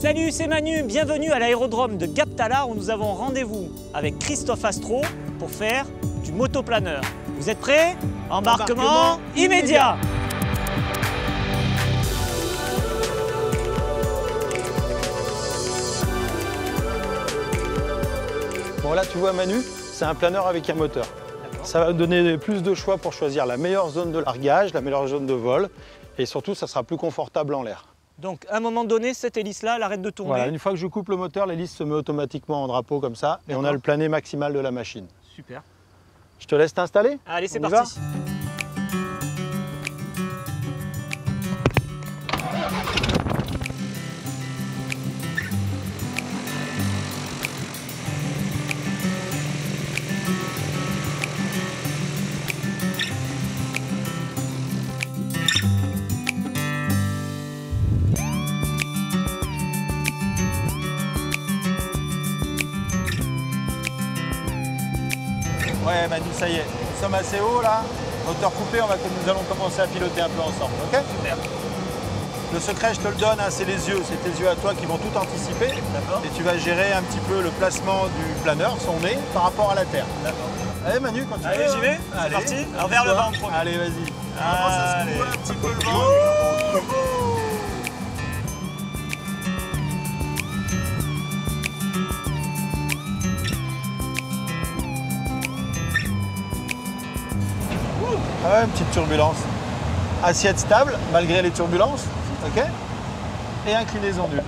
Salut, c'est Manu, bienvenue à l'aérodrome de Gap-Tallard où nous avons rendez-vous avec Christophe Astro pour faire du motoplaneur. Vous êtes prêts? Embarquement immédiat. Bon là tu vois Manu, c'est un planeur avec un moteur. Ça va donner plus de choix pour choisir la meilleure zone de largage, la meilleure zone de vol et surtout ça sera plus confortable en l'air. Donc à un moment donné, cette hélice-là, elle arrête de tourner. Voilà, une fois que je coupe le moteur, l'hélice se met automatiquement en drapeau comme ça et on a le plané maximal de la machine. Super. Je te laisse t'installer? Allez, c'est On y parti. Ouais Manu, ça y est, nous sommes assez haut là, moteur coupé, nous allons commencer à piloter un peu ensemble, ok? Super. Le secret, je te le donne, hein, c'est les yeux, c'est tes yeux à toi qui vont tout anticiper. D'accord. Et tu vas gérer un petit peu le placement du planeur, son nez, par rapport à la terre. D'accord. Allez Manu, quand tu veux. Allez, j'y vais. C'est Allez. parti. Alors vers le bas en premier. Allez, vas-y. Allez. Un petit peu le vent. Ah ouais, une petite turbulence. Assiette stable, malgré les turbulences, ok? Et inclinaison nulle.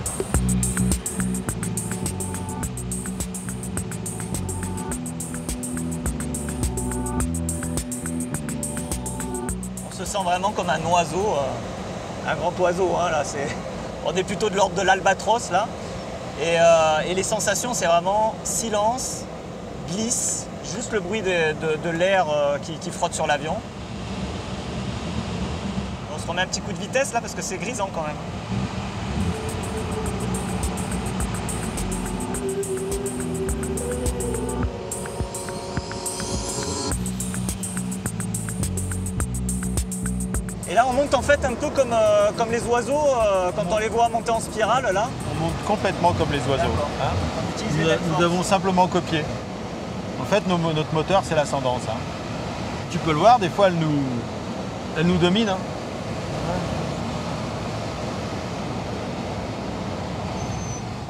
On se sent vraiment comme un oiseau, un grand oiseau. Hein, là, on est plutôt de l'ordre de l'albatros là. Et les sensations, c'est vraiment silence, glisse, juste le bruit de l'air qui frotte sur l'avion. On se remet un petit coup de vitesse là parce que c'est grisant quand même. Et là on monte en fait un peu comme les oiseaux quand on les voit monter en spirale là. On monte complètement comme les oiseaux. Hein. On utilise les mêmes Nous forces. avons simplement copié. En fait, notre moteur, c'est l'ascendance. Hein. Tu peux le voir, des fois, elle nous domine. Hein.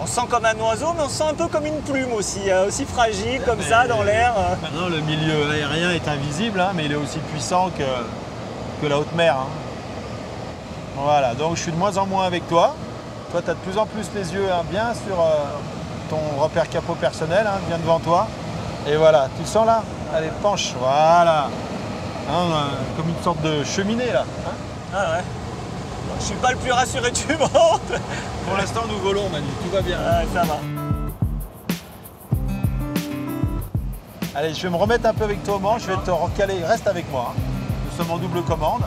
On se sent comme un oiseau, mais on se sent un peu comme une plume aussi, aussi fragile comme ça dans l'air. Maintenant, le milieu aérien est invisible, hein, mais il est aussi puissant que la haute mer. Hein. Voilà, donc je suis de moins en moins avec toi. Toi, tu as de plus en plus les yeux hein, bien sur ton repère capot personnel, hein, bien devant toi. Et voilà, tu le sens là? Allez, penche, voilà. Hein, comme une sorte de cheminée là. Hein. Ah ouais. Je suis pas le plus rassuré du monde. Pour l'instant, nous volons, Manu, tout va bien. Ouais, ça va. Allez, je vais me remettre un peu avec toi au manche, je vais te recaler, reste avec moi. Hein. Nous sommes en double commande.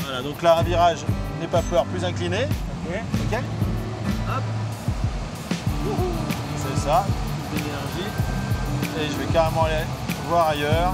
Voilà, donc là, un virage, n'aie pas peur, plus incliné. Ok. Ok. Hop. C'est ça, l'énergie. Et je vais carrément aller voir ailleurs.